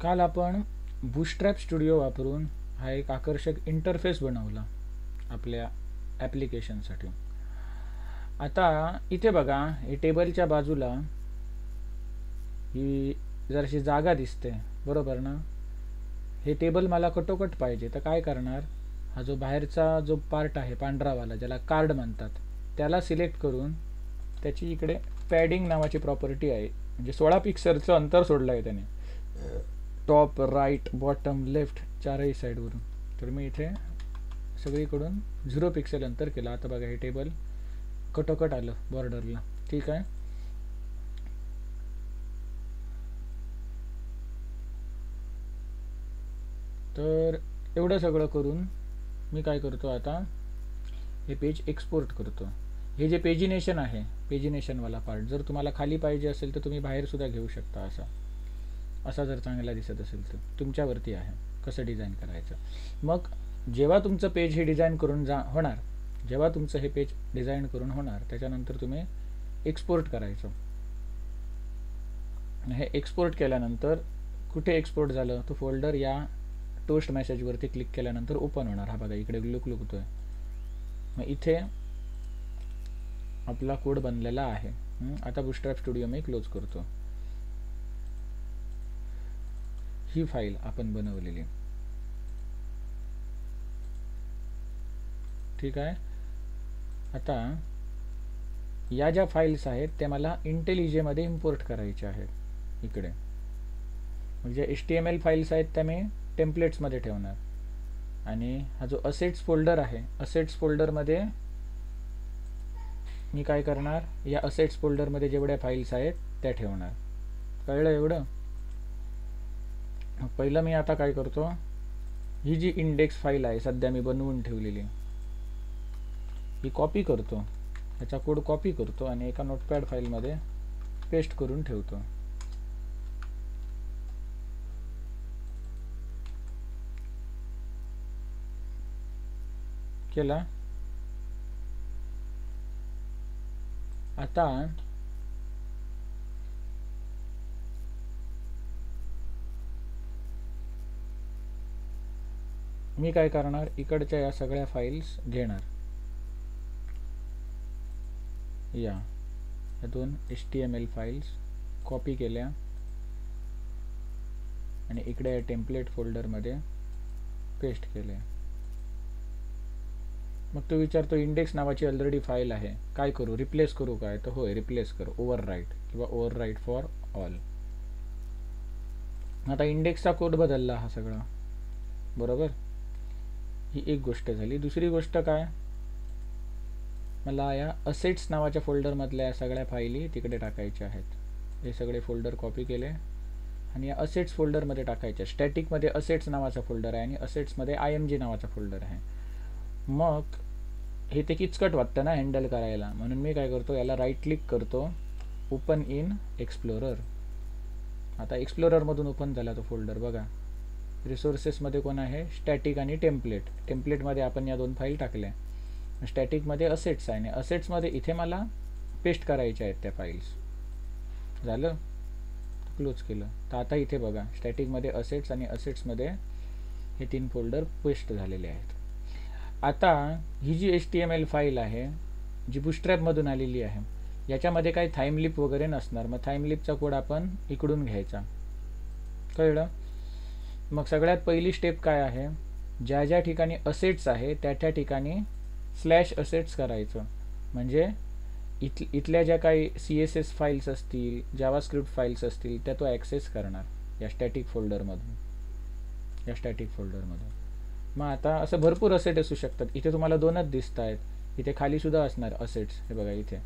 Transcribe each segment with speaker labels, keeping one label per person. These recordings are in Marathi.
Speaker 1: काल आपण बूटस्ट्रॅप स्टुडिओ वापरून हा एक आकर्षक इंटरफेस बनवला आपल्या ॲप्लिकेशनसाठी. आता इथे बघा, हे टेबलच्या बाजूला ही जराशी जागा दिसते, बरोबर ना? हे टेबल मला कटोकट पाहिजे, तर काय करणार? हा जो बाहेरचा जो पार्ट आहे पांढरावाला, ज्याला कार्ड म्हणतात, त्याला सिलेक्ट करून त्याची इकडे पॅडिंग नावाची प्रॉपर्टी आहे, म्हणजे 16 पिक्सलचं अंतर सोडलं आहे त्याने, टॉप, राईट, बॉटम, लेफ्ट चारही साईडवरून. तर मी इथे सगळीकडून 0 पिक्सेल अंतर केलं. आता बघा, हे टेबल कटोकट आलं बॉर्डरला. ठीक आहे. तर एवढं सगळं करून मी काय करतो, आता हे पेज एक्सपोर्ट करतो. हे जे पेजिनेशन आहे, पेजिनेशनवाला पार्ट, जर तुम्हाला खाली पाहिजे असेल तर तुम्ही बाहेरसुद्धा घेऊ शकता. असा जर चांगला दिसत असेल तर तुमच्यावरती आहे कसं डिझाईन करायचं. मग जेव्हा तुमचं पेज हे डिझाईन करून होणार, जेव्हा तुमचं हे पेज डिझाईन करून होणार, त्याच्यानंतर तुम्ही एक्सपोर्ट करायचं. हे एक्सपोर्ट केल्यानंतर कुठे एक्सपोर्ट झालं, तो फोल्डर या टोस्ट मेसेजवरती क्लिक केल्यानंतर ओपन होणार. हा बघा, इकडे लुकतोय. मग इथे आपला कोड बनलेला आहे. आता बूटस्ट्रॅप स्टुडिओ मी क्लोज करतो. ही फाईल आपण बनवलेली. ठीक आहे. आता या ज्या फाईल्स आहेत त्या मला इंटेलिजेमध्ये इम्पोर्ट करायच्या आहेत इकडे. म्हणजे HTML फाईल्स आहेत त्या मी टेम्पलेट्समध्ये ठेवणार, आणि हा जो असेट्स फोल्डर आहे, असेट्स फोल्डरमध्ये मी काय करणार, या असेट्स फोल्डरमध्ये जेवढ्या फाईल्स आहेत त्या ठेवणार. कळलं एवढं? पहिलं मी आता काय करतो, ही जी इंडेक्स फाईल आहे सध्या मी बनवून ठेवलेली, ही कॉपी करतो, ह्याचा कोड कॉपी करतो आणि एका नोटपॅड फाईलमध्ये पेस्ट करून ठेवतो. केला. आता मी काय करणार, इकडच्या या सगळ्या फाईल्स घेणार, या 2 HTML फाईल्स कॉपी केल्या आणि इकडे या टेम्पलेट फोल्डरमध्ये पेस्ट केल्या. मग तो विचारतो, इंडेक्स नावाची ऑलरेडी फाईल आहे, काय करू, रिप्लेस करू काय? तर होय, रिप्लेस कर, ओव्हरराईट किंवा ओव्हरराईट फॉर ऑल. आता इंडेक्सचा कोड बदलला हा सगळा, बरोबर? ही एक गोष्ट झाली. दुसरी गोष्ट काय, मला या असेट्स नावाच्या फोल्डरमधल्या या सगळ्या फाईली तिकडे टाकायच्या आहेत. हे सगळे फोल्डर कॉपी केले आणि या असेट्स फोल्डरमध्ये टाकायच्या. स्टॅटिकमध्ये असेट्स नावाचा फोल्डर आहे आणि असेट्समध्ये IMG नावाचा फोल्डर आहे. मग हे ते किचकट वाटतं ना हँडल करायला, म्हणून मी काय करतो, याला राईट क्लिक करतो, ओपन इन एक्सप्लोरर. आता एक्सप्लोररमधून ओपन झाला तो फोल्डर. बघा, रिसोर्सेसमध्ये कोण आहे, स्टॅटिक आणि टेम्पलेट. टेम्पलेटमध्ये आपण या 2 फाईल टाकल्या, स्टॅटिकमध्ये असेट्स आहे आणि असेट्समध्ये इथे मला पेस्ट करायच्या आहेत त्या फाईल्स. झालं, क्लोज केलं. तर आता इथे बघा, स्टॅटिकमध्ये असेट्स आणि असेट्समध्ये हे 3 फोल्डर पेस्ट झालेले आहेत. आता ही जी HTML फाईल आहे, जी बूटस्ट्रॅपमधून आलेली आहे, याच्यामध्ये काही थाईमलिप वगैरे नसणार. मग थाईमलिपचा कोड आपण इकडून घ्यायचा. कळलं? मग सगळ्यात पहिली स्टेप काय आहे, ज्या ज्या ठिकाणी असेट्स आहे त्या ठिकाणी /असेट्स करायचं. म्हणजे इथल्या ज्या काही CSS फाईल्स असतील, जावास्क्रिप्ट फाईल्स असतील, त्या तो ॲक्सेस करणार या स्टॅटिक फोल्डरमधून. मग आता असं भरपूर असेट असू शकतात. इथे तुम्हाला 2च दिसत आहेत, इथे खालीसुद्धा असणार असेट्स. हे बघा इथे.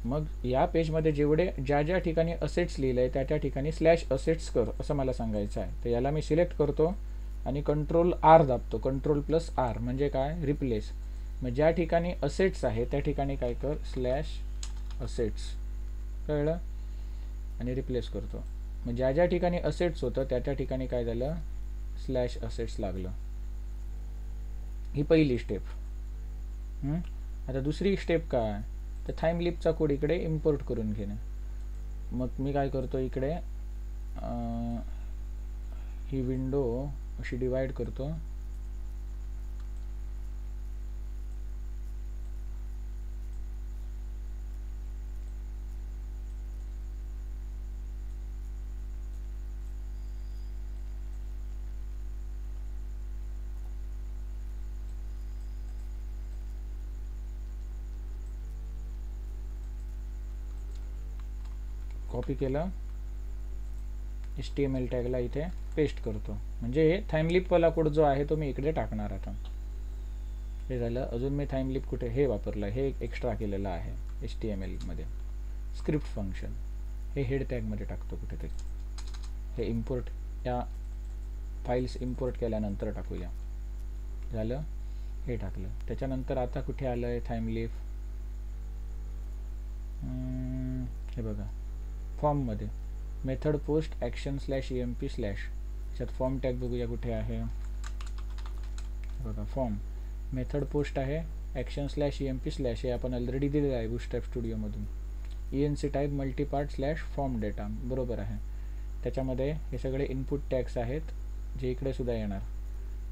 Speaker 1: मग या पेजमध्ये ज्या ज्या ठिकाणी असेट्स लिहिलं आहे त्या ठिकाणी /असेट्स कर असं मला सांगायचं आहे. तर याला मी सिलेक्ट करतो आणि Ctrl+R दाबतो. Ctrl+R म्हणजे काय, रिप्लेस. मग ज्या ठिकाणी असेट्स आहे त्या ठिकाणी काय कर, /असेट्स. कळलं? आणि रिप्लेस करतो. मग ज्या ज्या ठिकाणी असेट्स होतं त्या ठिकाणी काय झालं, /असेट्स लागलं. ही पहिली स्टेप. आता दुसरी स्टेप काय, तर थाईमलिपचा कोड इकडे इम्पोर्ट करून घेणं. मग मी काय करतो, इकडे ही विंडो अशी डिवाइड करतो. कॉपी केलं, HTML टॅगला इथे पेस्ट करतो. म्हणजे थाइमलिपवाला कोड जो आहे तो मी इकडे टाकणार आता. हे झालं. अजून मी थाइमलिप कुठे हे वापरलं, हे एक्स्ट्रा केलेलं आहे HTML मध्ये. स्क्रिप्ट फंक्शन हे हेड टॅगमध्ये टाकतो कुठेतरी. हे इम्पोर्ट, या फाईल्स इम्पोर्ट केल्यानंतर टाकूया. झालं, हे टाकलं. त्याच्यानंतर आता कुठे आलं आहे थाइमलिप, हे बघा फॉर्ममध्ये मेथड पोस्ट ॲक्शन /emp/ याच्यात फॉर्म टॅग बघूया कुठे आहे. बघा फॉर्म मेथड पोस्ट आहे, ॲक्शन /emp/ हे आपण ऑलरेडी दिलेलं आहे बूटस्ट्रॅप स्टुडिओमधून. ENC type multipart /form data बरोबर आहे. त्याच्यामध्ये हे सगळे इनपुट टॅग्स आहेत जे इकडे सुद्धा येणार.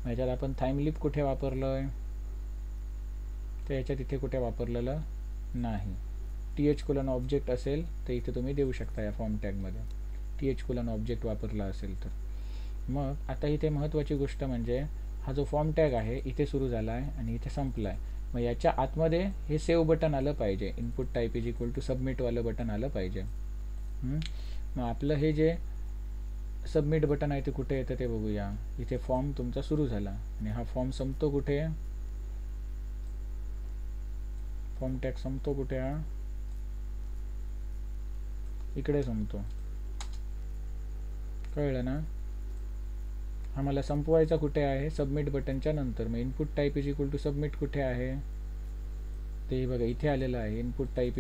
Speaker 1: ह्याच्यात आपण थाइमलिप कुठे वापरलं आहे, तर याच्यात इथे कुठे वापरलेलं नाही. TH: ऑब्जेक्ट असेल तर इथे तुम्ही देऊ शकता या फॉर्म टॅगमध्ये. TH: ऑब्जेक्ट वापरला असेल तर. मग आता इथे महत्त्वाची गोष्ट म्हणजे हा जो फॉर्म टॅग आहे इथे सुरू झाला आहे आणि इथे संपला आहे. मग याच्या आतमध्ये हे सेव्ह बटन आलं पाहिजे. इनपुट टाईप सबमिटवालं बटन आलं पाहिजे. मग आपलं हे जे सबमिट बटन आहे ते कुठे येतं ते बघूया. इथे फॉर्म तुमचा सुरू झाला आणि हा फॉर्म संपतो कुठे, फॉर्म टॅग संपतो कुठे, हा इकडे संपतो. कळलं ना. हा मला संपवायचा कुठे आहे, सबमिट बटनच्या नंतर. मग इनपुट टाईप सबमिट कुठे आहे ते बघा इथे आलेलं आहे. Input type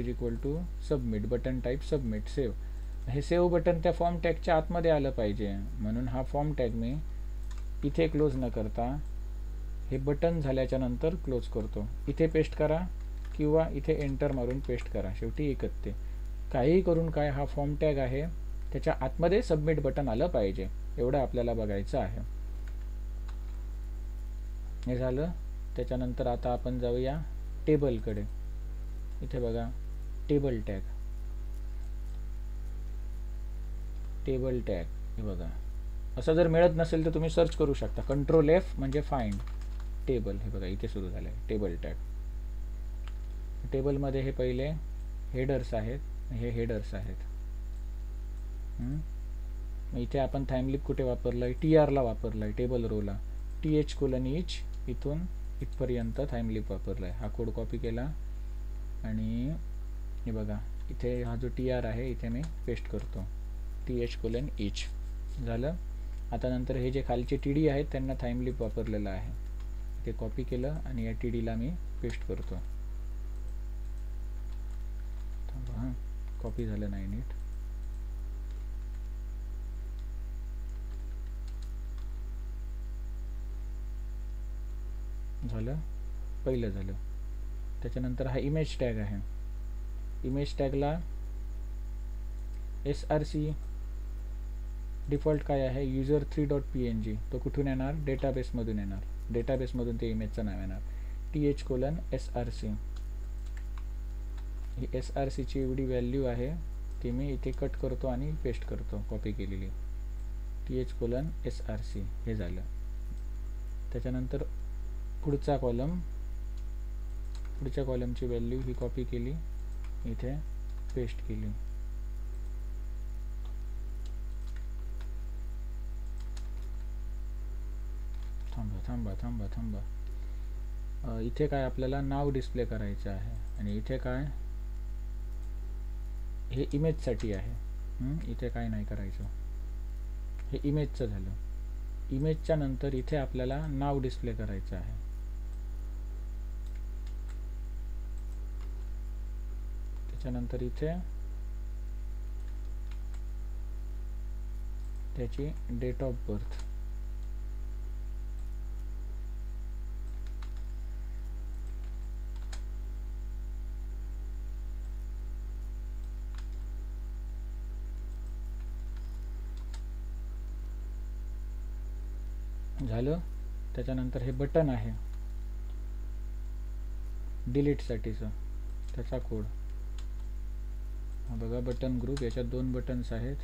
Speaker 1: submit, button type submit, save. हे सेव्ह बटन त्या फॉर्म टॅगच्या आतमध्ये आलं पाहिजे. म्हणून हा फॉर्म टॅग मी इथे क्लोज न करता हे बटन झाल्याच्या नंतर क्लोज करतो. इथे पेस्ट करा किंवा इथे एंटर मारून पेस्ट करा, शेवटी एकच ते. काहीही करून काय, हा फॉर्म टॅग आहे त्याच्या आतमध्ये सबमिट बटन आलं पाहिजे, एवढं आपल्याला बघायचं आहे. हे झालं. त्याच्यानंतर आता आपण जाऊया टेबलकडे. इथे बघा टेबल टॅग, टेबल टॅग हे बघा. असं जर मिळत नसेल तर तुम्ही सर्च करू शकता. Ctrl+F म्हणजे फाइंड टेबल. हे बघा इथे सुरू झालं आहे टेबल टॅग. टेबलमध्ये हे पहिले हेडर्स आहेत, हे हेडर्स आहेत. इथे आपण थाइमलिप कुठे वापरलं आहे, TR वापरलं आहे टेबल रोला. TH:each इथून इथपर्यंत थाइमलिप वापरला आहे. हा कोड कॉपी केला आणि हे बघा इथे हा जो TR आहे इथे मी पेस्ट करतो. TH:each झालं. आता नंतर हे जे खालचे TD आहेत त्यांना थाइमलिप वापरलेलं आहे. ते कॉपी केलं आणि या TDला मी पेस्ट करतो. हां, कॉपी झालं नाही नीट. झालं, पहिलं झालं. त्याच्यानंतर हा इमेज टॅग आहे. इमेज टॅगला SRC डिफॉल्ट काय आहे, user3.png. तो कुठून येणार, डेटाबेसमधून येणार. डेटाबेसमधून ते इमेजचं नाव येणार. TH:/SRC. ही SRCची एवढी व्हॅल्यू आहे ती मी इथे कट करतो आणि पेस्ट करतो, कॉपी केलेली. TH:/SRC हे झालं. त्याच्यानंतर पुढचा कॉलम, पुढच्या कॉलमची व्हॅल्यू ही कॉपी केली, इथे पेस्ट केली. थांबा. इथे काय आपल्याला नाव डिस्प्ले करायचं आहे आणि इथे काय, हे इमेजसाठी आहे. इथे काय नाही करायचं, हे इमेजचं झालं. इमेजच्या नंतर इथे आपल्याला नाव डिस्प्ले करायचं आहे. त्याच्यानंतर इथे त्याची डेट ऑफ बर्थ. झालं. त्याच्यानंतर हे बटन आहे डिलीटसाठीचं, त्याचा कोड हा बघा. बटन ग्रुप, याच्यात 2 बटन्स आहेत.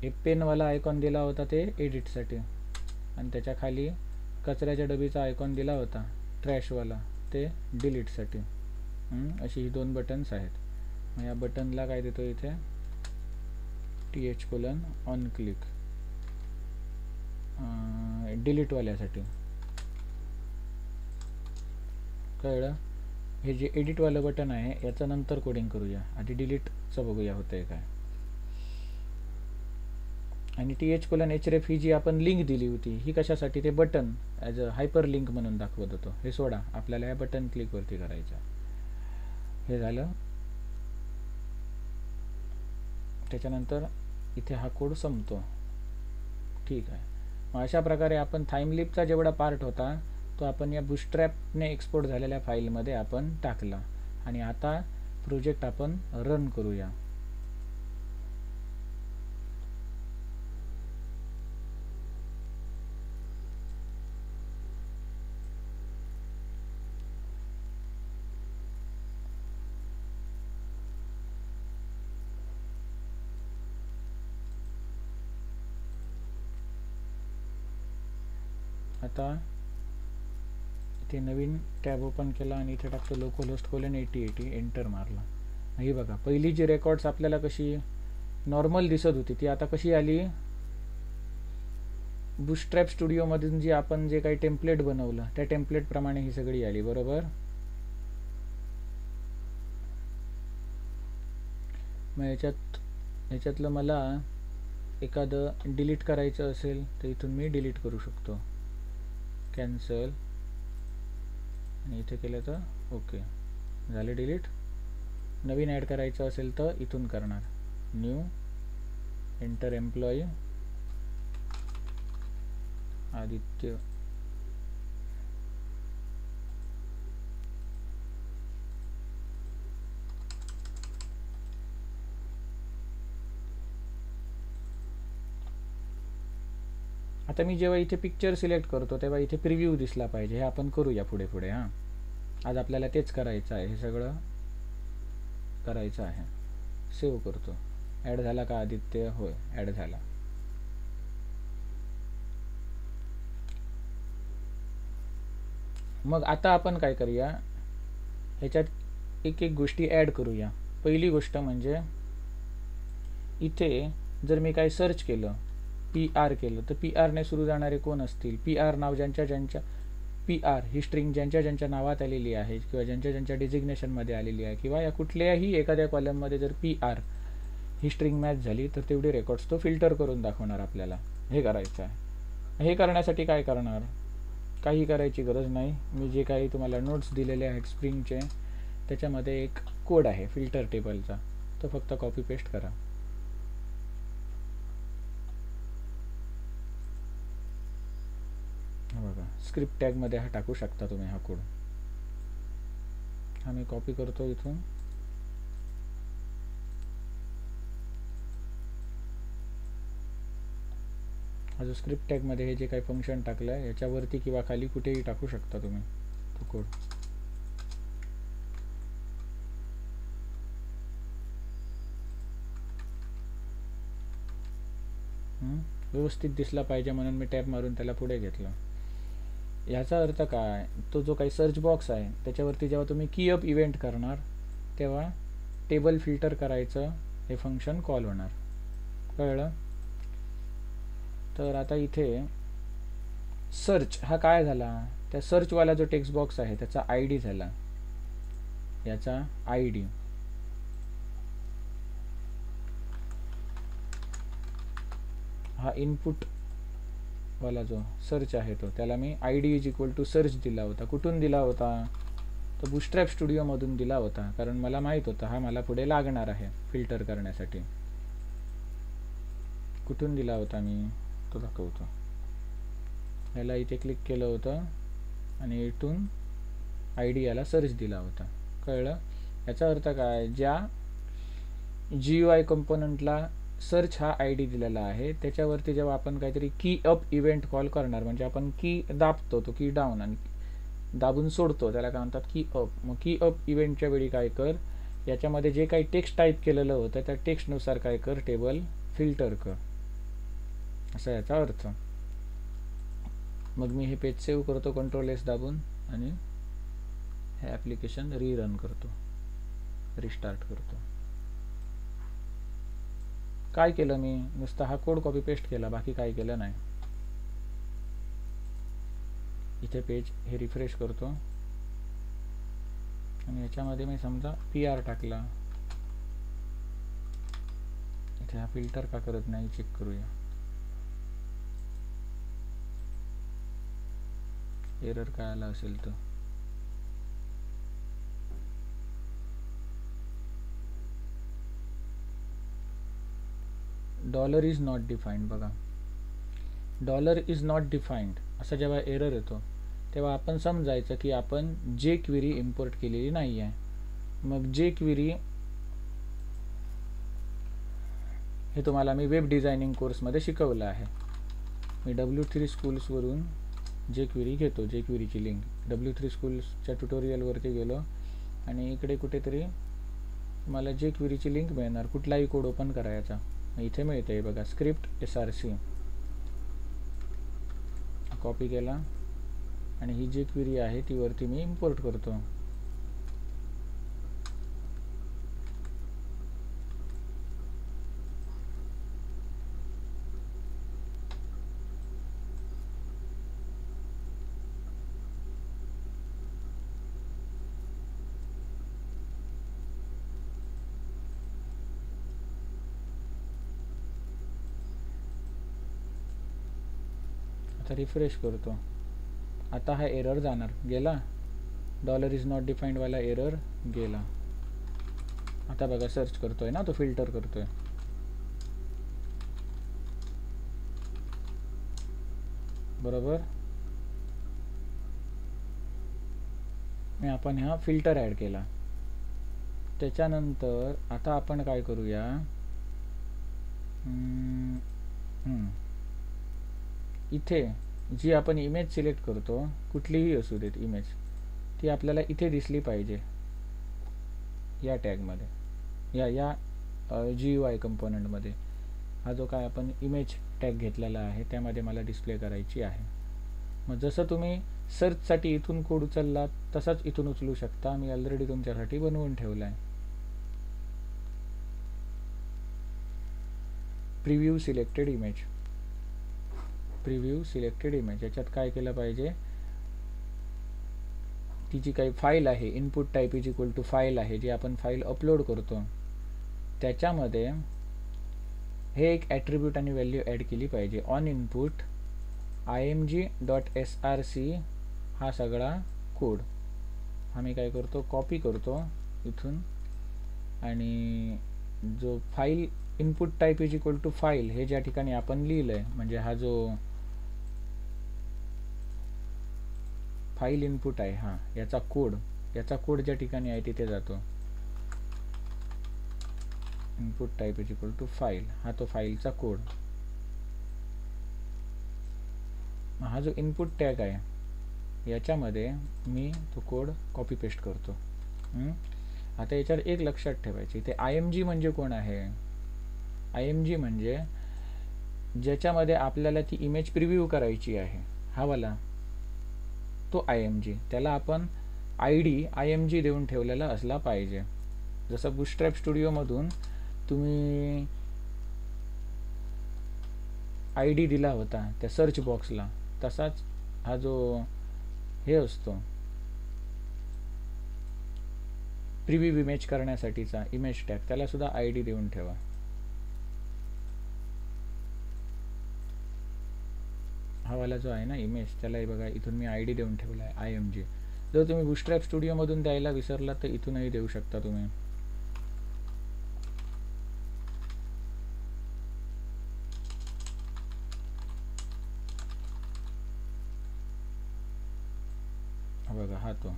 Speaker 1: एक पेनवाला आयकॉन दिला होता ते एडिटसाठी, आणि त्याच्या खाली कचऱ्याच्या डबीचा आयकॉन दिला होता ट्रॅशवाला, ते डिलीटसाठी. अशी ही 2 बटन्स आहेत. मग या बटनला काय देतो इथे, TH: ऑन क्लिक, डिलीटवाल्यासाठी. कळलं. हे जे एडिटवालं बटन आहे याचं नंतर कोडिंग करूया, आधी डिलीटचं बघूया होतं आहे काय. आणि TH:/href ही जी आपण लिंक दिली होती ही कशासाठी, ते button as a hyper link म्हणून दाखवत होतो. हे सोडा, आपल्याला या बटन क्लिकवरती करायचं. हे झालं. त्याच्यानंतर इथे हा कोड संपतो. ठीक आहे. मग अशा प्रकारे आपण थाईमलिपचा जेवढा पार्ट होता तो आपण या बूटस्ट्रॅपने एक्सपोर्ट झालेल्या फाईलमध्ये आपण टाकला. आणि आता प्रोजेक्ट आपण रन करूया. आता इथे नवीन टॅब ओपन केला आणि इथे टाकतो लोकलहोस्ट कोलन 8080, एंटर मारला. ही बघा, पहिली जी रेकॉर्ड्स आपल्याला कशी नॉर्मल दिसत होती ती आता कशी आली, बूटस्ट्रॅप स्टुडिओमधून जी आपण जे काही टेम्पलेट बनवलं त्या टेम्पलेट प्रमाणे ही सगळी आली. बरोबर. मग याच्यातलं मला एखादं डिलीट करायचं असेल तर इथून मी डिलीट करू शकतो. कॅन्सल, आणि इथे केलं तर ओके झाले डिलीट. नवीन ॲड करायचं असेल तर इथून करणार, न्यू, एंटर एम्प्लॉई आदित्य. आता मी जेव्हा इथे पिक्चर सिलेक्ट करतो तेव्हा इथे प्रिव्ह्यू दिसला पाहिजे. हे आपण करूया पुढे पुढे. हां, आज आपल्याला तेच करायचं आहे. हे सगळं करायचं आहे. सेव्ह करतो. ॲड झाला का आदित्य? होय, ॲड झाला. मग आता आपण काय करूया, ह्याच्यात एक एक गोष्टी ॲड करूया. पहिली गोष्ट म्हणजे इथे जर मी काय सर्च केलं, PR केलं, तर PRने सुरू जाणारे कोण असतील, PR नाव ज्यांच्या PR ही स्ट्रिंग ज्यांच्या नावात आलेली आहे किंवा ज्यांच्या डिझिग्नेशनमध्ये आलेली आहे, किंवा या कुठल्याही एखाद्या कॉलममध्ये जर PR ही स्ट्रिंग मॅच झाली तर तेवढे रेकॉर्ड्स तो फिल्टर करून दाखवणार आपल्याला. हे करायचं आहे. हे करण्यासाठी काय करणार, काही करायची गरज नाही. मी जे काही तुम्हाला नोट्स दिलेले आहेत स्प्रिंगचे त्याच्यामध्ये एक कोड आहे फिल्टर टेबलचा, तो फक्त कॉपी पेस्ट करा. बघा, स्क्रिप्ट टॅगमध्ये हा टाकू शकता तुम्ही हा कोड. हा मी कॉपी करतो इथून. हा जो स्क्रिप्ट टॅगमध्ये हे जे काही फंक्शन टाकलं आहे याच्यावरती किंवा खाली कुठेही टाकू शकता तुम्ही तो कोड. व्यवस्थित दिसला पाहिजे म्हणून मी टॅब मारून त्याला पुढे घेतलं. याचा अर्थ काय, तो जो काही सर्च बॉक्स आहे त्याच्यावरती जेव्हा तुम्ही कीअप इव्हेंट करणार तेव्हा टेबल फिल्टर करायचं हे फंक्शन कॉल होणार. कळलं. तर आता इथे सर्च हा काय झाला, त्या सर्चवाला जो टेक्स्ट बॉक्स आहे त्याचा ID झाला, याचा ID. हा इनपुट वाला जो सर्च आहे तो त्याला मी ID = सर्च दिला होता. कुठून दिला होता, तो बूटस्ट्रॅप स्टुडिओमधून दिला होता, कारण मला माहीत होतं हा मला पुढे लागणार आहे फिल्टर करण्यासाठी. कुठून दिला होता मी तो दाखवतो. याला इथे क्लिक केलं होतं आणि इथून ID याला सर्च दिला होता. कळलं. याचा अर्थ काय, ज्या GUI कंपोनंटला सर्च हा ID दिलेला आहे त्याच्यावरती जेव्हा आपण काहीतरी की अप इव्हेंट कॉल करणार, म्हणजे आपण की दाबतो, तो की डाऊन आणि दाबून सोडतो, त्याला काय म्हणतात की अप. मग की अप इव्हेंटच्या वेळी काय कर, याच्यामध्ये जे काही टेक्स्ट टाईप केलेलं होतं त्या टेक्स्टनुसार काय कर, टेबल फिल्टर कर, असा याचा अर्थ. मग मी हे पेज सेव्ह करतो Ctrl+S दाबून आणि हे ॲप्लिकेशन रीरन करतो, रिस्टार्ट करतो. काय केलं मी, नुसता हा कोड कॉपी पेस्ट केला, बाकी काय केलं नाही. इथे पेज हे रिफ्रेश करतो आणि याच्यामध्ये मी समजा PR टाकला. इथे हा फिल्टर का करत नाही चेक करूया. एरर काय आला असेल तर. Dollar is not defined. बघा, डॉलर इज नॉट डिफाईन्ड असा जेव्हा एरर येतो तेव्हा आपण समजायचं की आपण जे क्वेरी इम्पोर्ट केलेली नाही आहे. मग जे क्वेरी हे तुम्हाला मी वेब डिझायनिंग कोर्समध्ये शिकवलं आहे. मी W3 स्कूल्सवरून जे क्वेरी घेतो, जे क्वेरीची लिंक W3 स्कूल्सच्या ट्युटोरियलवरती गेलो आणि इकडे कुठेतरी तुम्हाला जे क्वेरीची लिंक मिळणार, कुठलाही कोड ओपन करायचा, इथे मिळते बघा, स्क्रिप्ट SRC. कॉपी केला आणि ही जी क्वेरी आहे ती वरती मी इम्पोर्ट करतो. आता रिफ्रेश करतो. आता हा एरर जाणार, गेला. डॉलर इज नॉट डिफाईन्ड वाला एरर गेला. आता बघा सर्च करतोय ना, तो फिल्टर करतोय. बरोबर. मी आपण हा फिल्टर ॲड केला. त्याच्यानंतर आता आपण काय करूया, इथे जी आपण इमेज सिलेक्ट करतो, कुठलीही असू देत इमेज, ती आपल्याला इथे दिसली पाहिजे या टॅगमध्ये, या GUI कंपोनंटमध्ये. हा जो काय आपण इमेज टॅग घेतलेला आहे त्यामध्ये मला डिस्प्ले करायची आहे. मग जसं तुम्ही सर्चसाठी इथून कोड उचलला तसाच इथून उचलू शकता. मी ऑलरेडी तुमच्यासाठी बनवून ठेवला आहे. Preview selected image, preview selected image. याच्यात काय केलं पाहिजे, ती जी काही फाईल आहे, input type is equal to file आहे, जी आपण फाईल अपलोड करतो त्याच्यामध्ये हे एक ॲट्रिब्यूट आणि व्हॅल्यू ॲड केली पाहिजे. ऑन इनपुट img.src हा सगळा कोड आम्ही काय करतो, कॉपी करतो इथून आणि जो file input type is equal to file हे ज्या ठिकाणी आपण लिहिलंय, म्हणजे हा जो फाईल इनपुट आहे, हा याचा कोड ज्या ठिकाणी आहे तिथे जातो. Input type is equal to file, हा तो फाईलचा कोड. हा जो इनपुट टॅग आहे याच्यामध्ये मी तो कोड कॉपी पेस्ट करतो. आता याच्यावर एक लक्षात ठेवायची, ते IMG म्हणजे कोण आहे. IMG म्हणजे ज्याच्यामध्ये आपल्याला ती इमेज प्रिव्ह्यू करायची आहे, हा वाला तो IMG. त्याला आपण ID IMG देऊन ठेवलेला असला पाहिजे. जसं बूटस्ट्रॅप स्टुडिओमधून तुम्ही ID दिला होता त्या सर्च बॉक्सला, तसाच हा जो हे असतो प्रिव्ह्यू इमेज करण्यासाठीचा इमेज टॅग, त्याला सुद्धा ID देऊन ठेवा. हा वाला जो आहे ना इमेज, त्यालाही बघा इथून मी ID देऊन ठेवला आहे IMG. जर तुम्ही बूटस्ट्रॅप स्टुडिओमधून द्यायला विसरला तर इथूनही देऊ शकता तुम्ही. बघा हा तो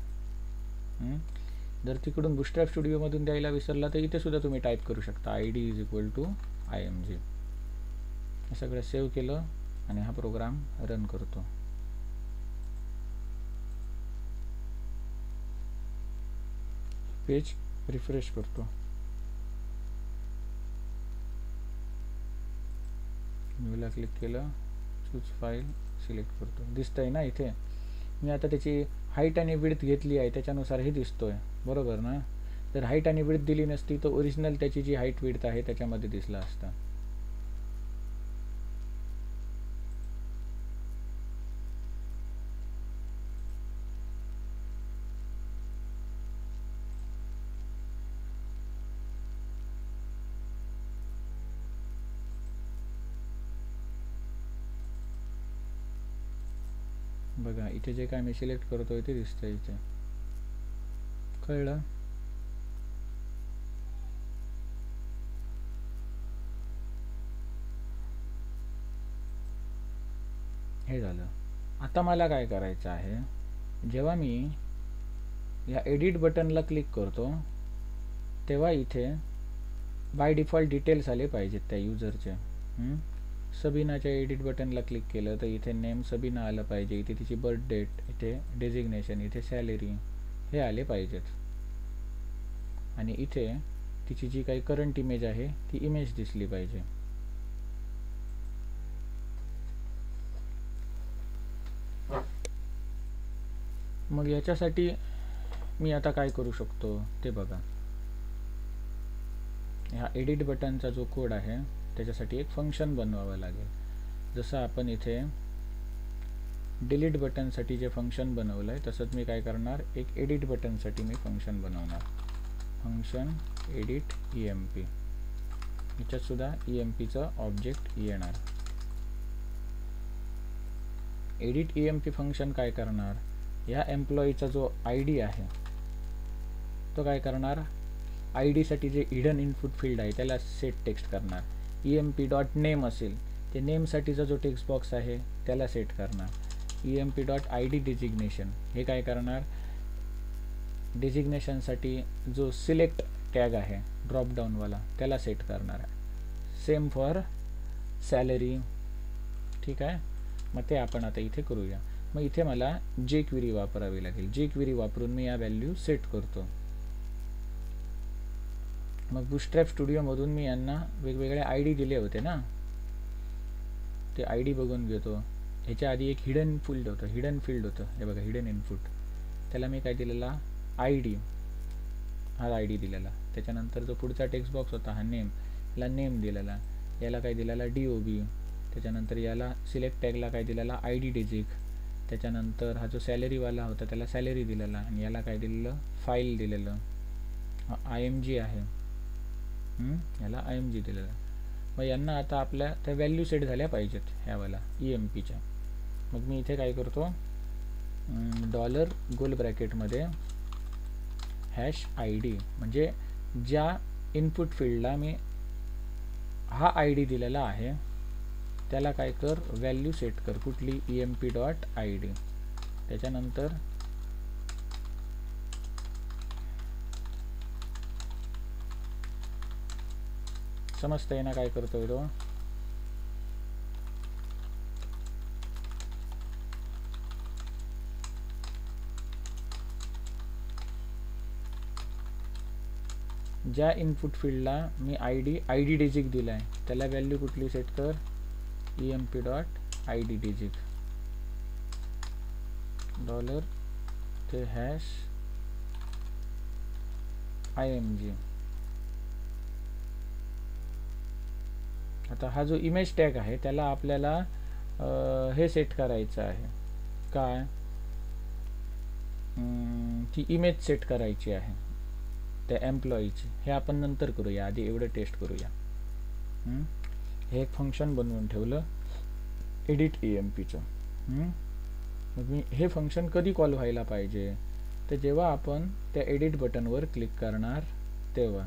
Speaker 1: जर तिकडून बुटस्ट्रॅप स्टुडिओमधून द्यायला विसरला तर इथे सुद्धा तुम्ही टाईप करू शकता ID is equal to IMG. हे सगळं सेव्ह केलं आणि हा प्रोग्राम रन करतो. पेज रिफ्रेश करतो. न्यूला क्लिक केलं, चूज फाईल सिलेक्ट करतो. दिसतंय ना इथे. मी आता त्याची हाईट आणि विड्थ घेतली आहे, त्याच्यानुसार हे दिसतोय, बरोबर ना. जर हाईट आणि विड्थ दिली नसती तर ओरिजिनल त्याची जी हाईट विड्थ आहे त्याच्यामध्ये दिसला असता. बघा इथे जे काय मी सिलेक्ट करतोय ते दिसतंय इथे. कळलं? हे झालं. आता मला काय करायचं आहे, जेव्हा मी या एडिट बटनला क्लिक करतो तेव्हा इथे बाय डिफॉल्ट डिटेल्स आले पाहिजेत त्या युजरचे. सबीनाच्या एडिट बटनला क्लिक केलं तर इथे नेम सबीना आलं पाहिजे, इथे तिची बर्थ डेट, इथे डेजिग्नेशन, इथे सॅलरी हे आले पाहिजेत. आणि इथे तिची जी काही करंट इमेज आहे ती इमेज दिसली पाहिजे. मग याच्यासाठी मी आता काय करू शकतो ते बघा. ह्या एडिट बटनचा जो कोड आहे त्याच्यासाठी एक फंक्शन बनवावं लागेल. जसं आपण इथे डिलीट बटनसाठी जे फंक्शन बनवलं आहे तसंच मी काय करणार, एक एडिट बटनसाठी मी फंक्शन बनवणार. Function edit EMP. याच्यातसुद्धा EMPचं ऑब्जेक्ट येणार. एडिट EMP फंक्शन काय करणार, ह्या एम्प्लॉईचा जो ID आहे तो काय करणार, ID साठी जे हिडन इनपुट फील्ड आहे त्याला सेट टेक्स्ट करणार. emp.name असेल ते नेमसाठीचा जो टेक्स्ट बॉक्स आहे त्याला सेट करणार. emp.id डेजिग्नेशन हे काय करणार, डेजिग्नेशनसाठी जो सिलेक्ट टॅग आहे ड्रॉपडाऊनवाला त्याला सेट करणार आहे. Same for salary. ठीक आहे. मग ते आपण आता इथे करूया. मग इथे मला jQuery वापरावी लागेल. jQuery वापरून मी या व्हॅल्यू सेट करतो. मग बुटस्ट्रॅप स्टुडिओमधून मी यांना वेगवेगळे ID दिले होते ना, ते ID बघून घेतो. ह्याच्या आधी एक हिडन फील्ड होतं, हे बघा हिडन इनपुट, त्याला मी काय दिलेला, ID, हा ID दिलेला. त्याच्यानंतर जो पुढचा टेक्स्ट बॉक्स होता हा नेम, याला नेम दिलेला. याला काय दिलेला DOB. त्याच्यानंतर याला सिलेक्ट टॅगला काय दिलेला ID डेजिग. त्याच्यानंतर हा जो सॅलरीवाला होता त्याला सॅलरी दिलेला आणि याला काय दिलेलं, फाईल दिलेलं. हा IMG आहे, याला IMG दिलेला. मग यांना आता आपल्या त्या व्हॅल्यू सेट झाल्या पाहिजेत ह्यावाला EMPच्या. मग मी इथे काय करतो, डॉलर गोल ब्रॅकेटमध्ये #ID म्हणजे ज्या इनपुट फील्डला मी हा ID दिलेला आहे त्याला काय कर, व्हॅल्यू सेट कर. कुठली, emp.id. त्याच्यानंतर समजतंय ना काय करतोय तो. ज्या इनपुट फील्डला मी ID डेजिग दिलाय त्याला व्हॅल्यू कुठली सेट कर, emp.id डेजिग. डॉलर ते #IMG. आता हा जो इमेज टॅग आहे त्याला आपल्याला हे सेट करायचं आहे, काय, ती इमेज सेट करायची आहे त्या एम्प्लॉईची. हे आपण नंतर करूया, आधी एवढं टेस्ट करूया. हे एक फंक्शन बनवून ठेवलं एडिट EMPचं. मग मी हे फंक्शन कधी कॉल व्हायला पाहिजे, तर जेव्हा आपण त्या एडिट बटनवर क्लिक करणार तेव्हा.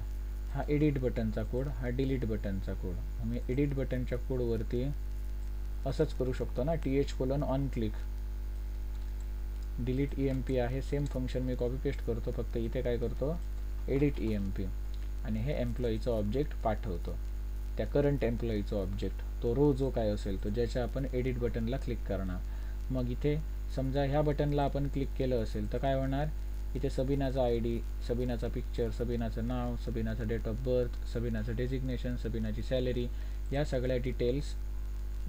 Speaker 1: हा एडिट बटनचा कोड, हा डिलीट बटनचा कोड. मी एडिट बटनच्या कोडवरती असंच करू शकतो ना, TH:(on क्लिक). डिलीट EMP आहे, सेम फंक्शन मी कॉपी पेस्ट करतो, फक्त इथे काय करतो, एडिट EMP, आणि हे एम्प्लॉईचं ऑब्जेक्ट पाठवतो, त्या करंट एम्प्लॉईचं ऑब्जेक्ट, तो रो जो काय असेल तो, ज्याच्या आपण एडिट बटनला क्लिक करणार. मग इथे समजा ह्या बटनला आपण क्लिक केलं असेल तर काय होणार, इथे सबीनाचा ID, सबीनाचा पिक्चर, सबीनाचं नाव, सबीनाचं डेट ऑफ बर्थ, सबीनाचं डेजिग्नेशन, सबीनाची सॅलरी, या सगळ्या डिटेल्स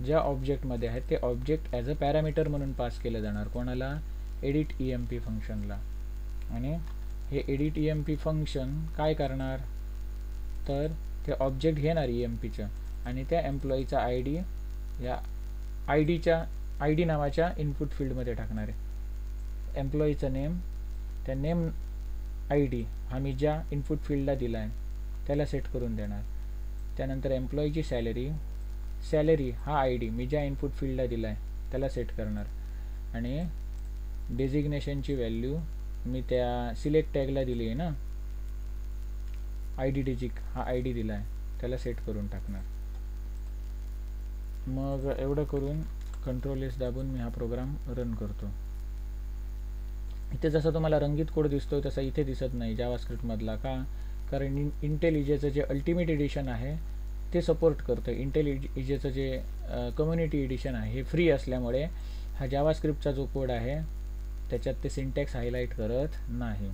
Speaker 1: ज्या ऑब्जेक्टमध्ये आहेत ते ऑब्जेक्ट ॲज अ पॅरामीटर म्हणून पास केलं जाणार कोणाला, एडिट EMP फंक्शनला. आणि हे एडिट EMP फंक्शन काय करणार, तर ते ऑब्जेक्ट घेणार EMPचं आणि त्या एम्प्लॉईचा ID या ID नावाच्या इनपुट फील्डमध्ये टाकणार आहे. एम्प्लॉईचं नेम, त्या नेम ID हा मी ज्या इनपुट फील्डला दिला आहे त्याला सेट करून देणार. त्यानंतर एम्प्लॉईची सॅलरी हा ID मी ज्या इनपुट फील्डला दिला आहे त्याला सेट करणार. आणि डेजिग्नेशनची व्हॅल्यू मी त्या सिलेक्ट टॅगला दिली आहे ना, ID डिजिक हा ID दिला आहे त्याला सेट करून टाकणार. मग एवढं करून Ctrl+S दाबून मी हा प्रोग्राम रन करतो. इथे जसा तुम्हाला रंगीत कोड दिसतो तसा इथे दिसत नाही जावास्क्रिप्टमधला, का, कारण इंटेल इजेचं जे अल्टिमेट एडिशन आहे ते सपोर्ट करतं. इंटेल इजेचं जे कम्युनिटी एडिशन आहे हे फ्री असल्यामुळे हा जावास्क्रिप्टचा जो कोड आहे त्याच्यात ते सिंटॅक्स हायलाईट करत नाही.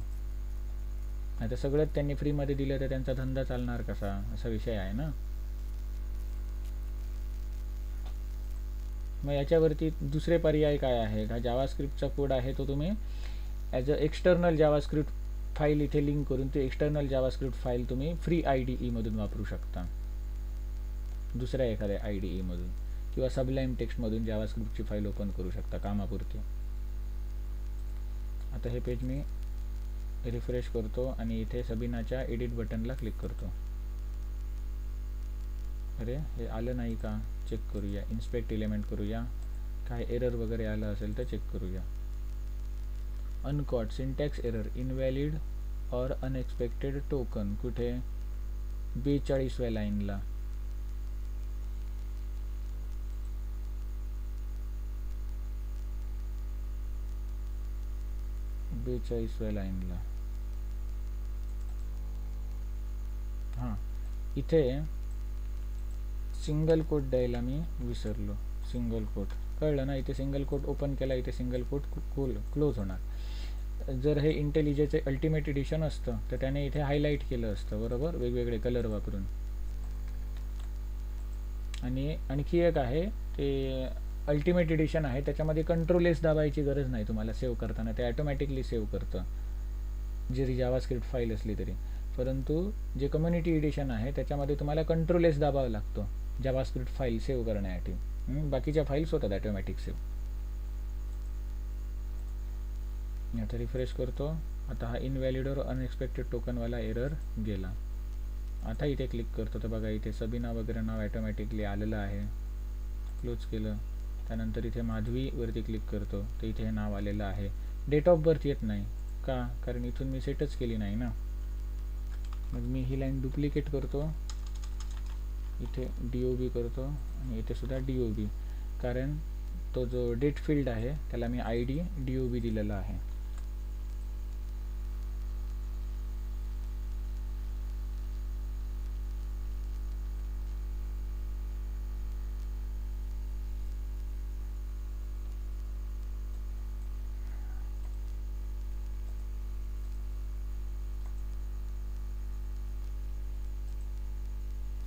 Speaker 1: आता सगळंच त्यांनी फ्रीमध्ये दिलं तर त्यांचा धंदा चालणार कसा, असा विषय आहे ना. मग याच्यावरती दुसरे पर्याय काय आहे, हा जावास्क्रिप्टचा कोड आहे तो तुम्ही as a external JavaScript file इथे लिंक करून ते एक्सटर्नल जावास्क्रिप्ट फाईल तुम्ही फ्री IDE मधून वापरू शकता, दुसऱ्या एखाद्या IDE मधून, किंवा सबलाईम टेक्स्टमधून जावास्क्रिप्टची फाईल ओपन करू शकता कामापुरती. आता हे पेज मी रिफ्रेश करतो आणि इथे सबीनाच्या एडिट बटनला क्लिक करतो. अरे हे आलं नाही का, चेक करूया, इन्स्पेक्ट एलिमेंट करूया, काय एरर वगैरे आलं असेल तर चेक करूया. अनकॉट सिंटॅक्स एरर, इनव्हॅलिड और अनएक्सपेक्टेड टोकन, कुठे, 42व्या लाईनला. हां, इथे सिंगल कोट द्यायला मी विसरलो. सिंगल कोट कळलं ना, इथे सिंगल कोट ओपन केला, इथे सिंगल कोट क्लोज होणार. जर हे इंटेल इजेचे अल्टिमेट एडिशन असतं तर त्याने इथे हायलाईट केलं असतं, बरोबर, वेगवेगळे कलर वापरून. आणि आणखी एक आहे ते अल्टिमेट एडिशन आहे, त्याच्यामध्ये Ctrl+S दाबायची गरज नाही तुम्हाला सेव्ह करताना, ते ॲटोमॅटिकली सेव्ह करतं जरी जावास्क्रिप्ट फाईल असली तरी. परंतु जे कम्युनिटी एडिशन आहे त्याच्यामध्ये तुम्हाला Ctrl+S दाबावा लागतो जावास्क्रिप्ट फाईल सेव्ह करण्यासाठी. बाकीच्या फाईल्स होतात ॲटोमॅटिक सेव्ह. आता रिफ्रेश करतो. आता हा इनव्हॅलिड और अनएक्सपेक्टेड टोकनवाला एरर गेला. आता इथे क्लिक करतो तर बघा इथे सबीना वगैरे नाव ॲटोमॅटिकली आलेलं आहे. क्लोज केलं. त्यानंतर इथे माधवीवरती क्लिक करतो तर इथे हे नाव आलेलं आहे. डेट ऑफ बर्थ येत नाही का, कारण इथून मी सेटच केली नाही ना. मग मी ही लाईन डुप्लिकेट करतो, इथे DOB करतो आणि इथे सुद्धा DOB, कारण तो जो डेट फील्ड आहे त्याला मी ID DOB दिलेला आहे.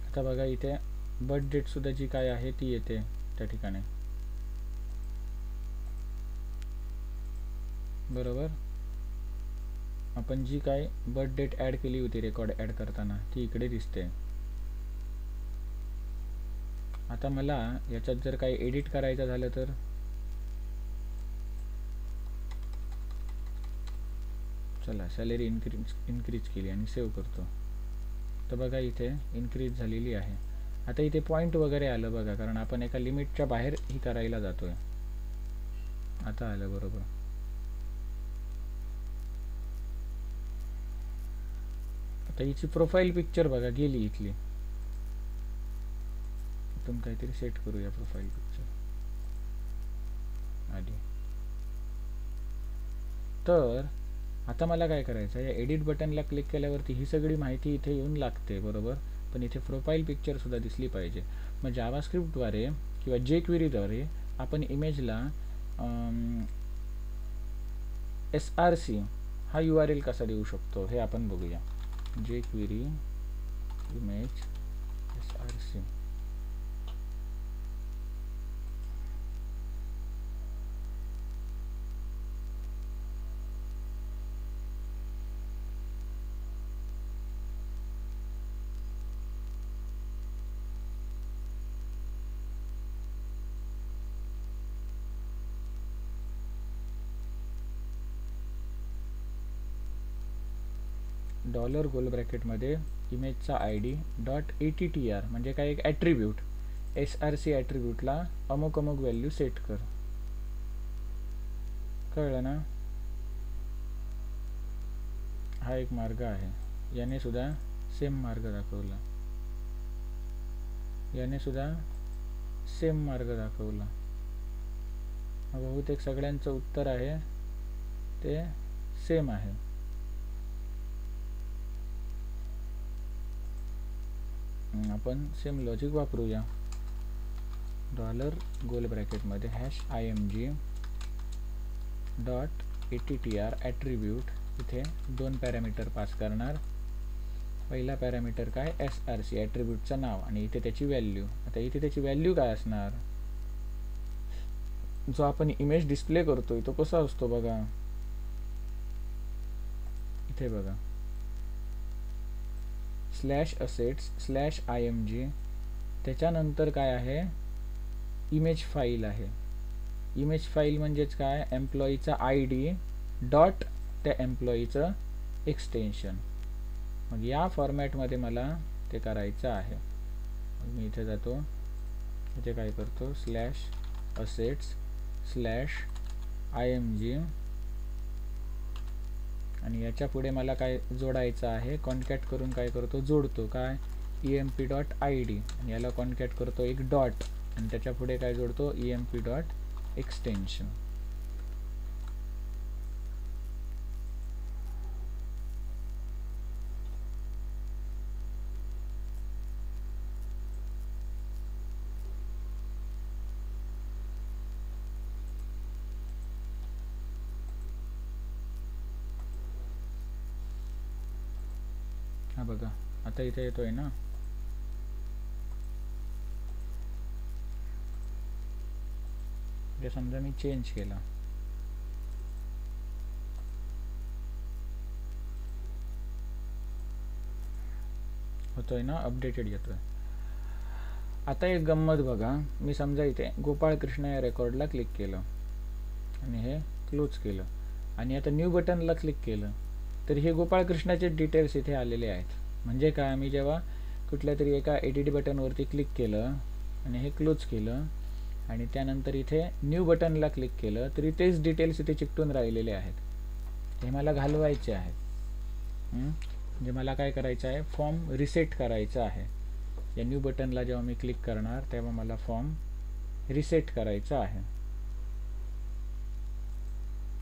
Speaker 1: आता बघा इथे बर्थ डेट सुद्धा जी काय आहे ती येते त्या ठिकाणी, बरोबर. आपण जी काय बर्थ डेट ॲड केली होती रेकॉर्ड ॲड करताना ती इकडे दिसते. आता मला याच्यात जर काही एडिट करायचं झालं तर चला सॅलरी इन्क्रीज केली आणि सेव्ह करतो तर बघा इथे इन्क्रीज झालेली आहे. आता इथे पॉईंट वगैरे आलं बघा, कारण आपण एका लिमिटच्या बाहेर ही करायला जातोय. आता आलं बरोबर. आता हिची प्रोफाईल पिक्चर बघा गेली इथली. इथून काहीतरी सेट करूया प्रोफाईल पिक्चर आधी. तर आता मला काय करायचं, या एडिट बटनला क्लिक केल्यावरती ही सगळी माहिती इथे येऊन लागते बरोबर, पण इथे प्रोफाईल पिक्चरसुद्धा दिसली पाहिजे. मग जावास्क्रिप्टद्वारे किंवा jQueryद्वारे आपण इमेजला SRC हा URL कसा देऊ शकतो हे आपण बघूया. jQuery image SRC. डॉलर गोल ब्रॅकेटमध्ये इमेजचा ID .attr म्हणजे काय, एक ॲट्रिब्यूट, SRC ॲट्रिब्यूटला अमुक अमुक व्हॅल्यू सेट कर. कळलं ना? हा एक मार्ग आहे. याने सुद्धा सेम मार्ग दाखवला, याने सुद्धा सेम मार्ग दाखवला. बहुतेक सगळ्यांचं उत्तर आहे ते सेम आहे. आपण सेम लॉजिक वापरूया. डॉलर गोल ब्रॅकेटमध्ये #img .attr ॲट्रिब्यूट, इथे 2 पॅरामीटर पास करणार. पहिला पॅरामीटर काय, SRC ॲट्रिब्यूटचं नाव, आणि इथे त्याची व्हॅल्यू. आता इथे त्याची व्हॅल्यू काय असणार, जो आपण इमेज डिस्प्ले करतोय तो कसा असतो बघा, इथे बघा /assets/img, त्याच्यानंतर काय आहे, इमेज फाईल आहे. इमेज फाईल म्हणजेच काय, एम्प्लॉईचा ID डॉट त्या एम्प्लॉईचं एक्सटेन्शन. मग या फॉर्मॅटमध्ये मला ते करायचं आहे. मी इथे जातो, इथे काय करतो, /assets/img, आणि याच्या पुढे मला काय जोडायचं आहे, कॉन्कॅट करून काय करतो, जोडतो काय, emp.id, आणि याला कॉन्कॅट करतो एक डॉट, आणि त्याच्या पुढे काय जोडतो, emp.extension. हा बघा आता इथे येतोय ना. समजा मी चेंज केला, होतोय ना, अपडेटेड येतोय. आता एक गंमत बघा, मी समजा इथे गोपाळ कृष्ण या रेकॉर्डला क्लिक केलं आणि हे क्लोज केलं, आणि आता न्यू बटनला क्लिक केलं, तर हे गोपाळ कृष्णाचे डिटेल्स इथे आलेले आहेत. म्हणजे काय, मी जेव्हा कुठल्या तरी एका एडिट बटनवरती क्लिक केलं आणि हे क्लोज केलं, आणि त्यानंतर इथे न्यू बटनला क्लिक केलं, तरी तेच डिटेल्स इथे चिकटून राहिलेले आहेत. हे मला घालवायचे आहेत. म्हणजे मला काय करायचं आहे, फॉर्म रिसेट करायचा आहे. या न्यू बटनला जेव्हा मी क्लिक करणार तेव्हा मला फॉर्म रिसेट करायचा आहे.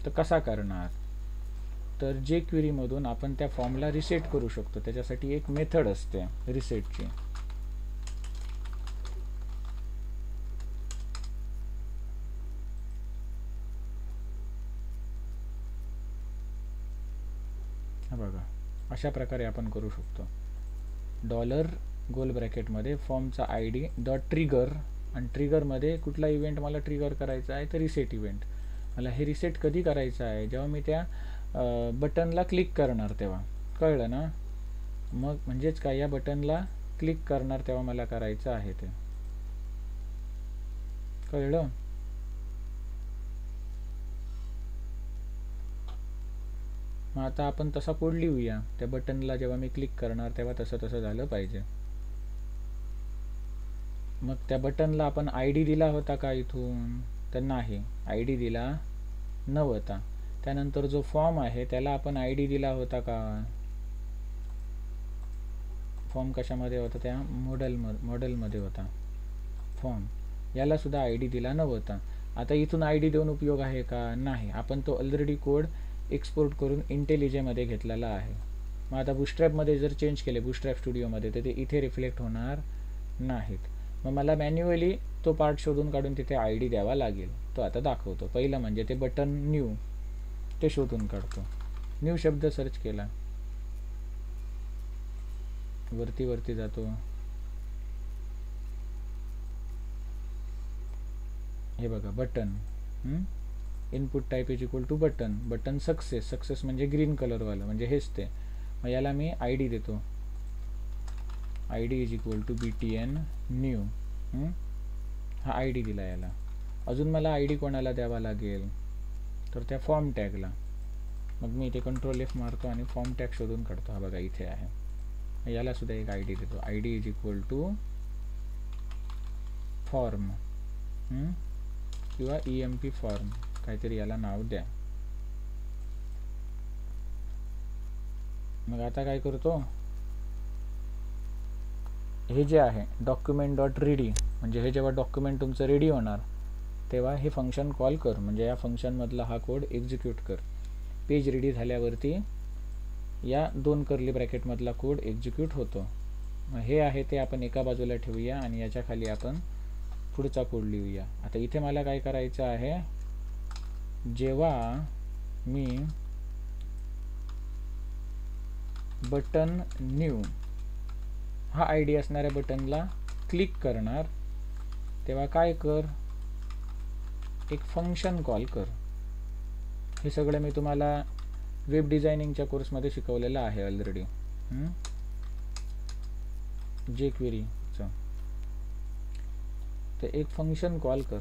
Speaker 1: तर कसा करणार, तर jQuery मधून आपण त्या फॉर्मला रिसेट करू शकतो. त्याच्यासाठी एक मेथड असते रिसेटची. बघा अशा प्रकारे आपण करू शकतो. डॉलर गोल ब्रॅकेटमध्ये फॉर्मचा ID डॉट ट्रिगर, आणि ट्रिगरमध्ये कुठला इव्हेंट मला ट्रिगर करायचा आहे, तर रिसेट इव्हेंट. मला हे रिसेट कधी करायचं आहे, जेव्हा मी त्या बटनला क्लिक करणार तेव्हा. कळलं ना? मग म्हणजेच काय, या बटनला क्लिक करणार तेव्हा मला करायचं आहे ते. कळलं? मग आता आपण तसा कोड लिहूया. त्या बटनला जेव्हा मी क्लिक करणार तेव्हा तसं झालं पाहिजे. मग त्या बटनला आपण ID दिला होता का इथून, तर नाही, ID दिला नव्हता. त्यानंतर जो फॉर्म आहे त्याला आपण ID दिला होता का, फॉर्म कशामध्ये होता, त्या मॉडेलमध्ये होता फॉर्म, याला सुद्धा ID दिला नव्हता. आता इथून ID देऊन उपयोग आहे का, नाही. आपण तो ऑलरेडी कोड एक्सपोर्ट करून इंटेलिजेमध्ये घेतलेला आहे. मग आता बूटस्ट्रॅपमध्ये जर चेंज केले बूटस्ट्रॅप स्टुडिओमध्ये तर ते इथे रिफ्लेक्ट होणार नाहीत. मग मला मॅन्युअली तो पार्ट शोधून काढून तिथे आय डी द्यावा लागेल. तो आता दाखवतो. पहिलं म्हणजे ते बटन न्यू ते शोधून काढतो. न्यू शब्द सर्च केला, वरती जातो. हे बघा button, input type is equal to button. Button success म्हणजे ग्रीन कलरवालं म्हणजे हेच ते. मग याला मी आय डी देतो. I D is equal to BTN new. हा आय डी दिला याला. अजून मला आय डी कोणाला द्यावा लागेल तर त्या फॉर्म टॅगला. मग मी इथे कंट्रोल F मारतो आणि फॉर्म टॅग शोधून काढतो. हा बघा इथे आहे. याला सुद्धा एक आय डी देतो. I D is equal to form किंवा EMP फॉर्म काहीतरी याला नाव द्या. मग आता काय करतो, हे जे आहे document.ready म्हणजे हे जेव्हा डॉक्युमेंट तुमचं रेडी होणार तेव्हा हे फंक्शन कॉल कर. म्हणजे या फंक्शनमधला हा कोड एक्झिक्यूट कर. पेज रेडी झाल्यावरती या 2 कर्ली ब्रॅकेटमधला कोड एक्झिक्यूट होतो. मग हे आहे ते आपण एका बाजूला ठेवूया आणि याच्या खाली आपण पुढचा कोड लिहूया. आता इथे मला काय करायचं आहे, जेव्हा मी बटन न्यू हा आय डी असणाऱ्या बटनला क्लिक करणार तेव्हा काय कर, एक फंक्शन कॉल कर. हे सगळं मी तुम्हाला वेब डिझायनिंगच्या कोर्समध्ये शिकवलेलं आहे ऑलरेडी. jQueryचं तर एक फंक्शन कॉल कर.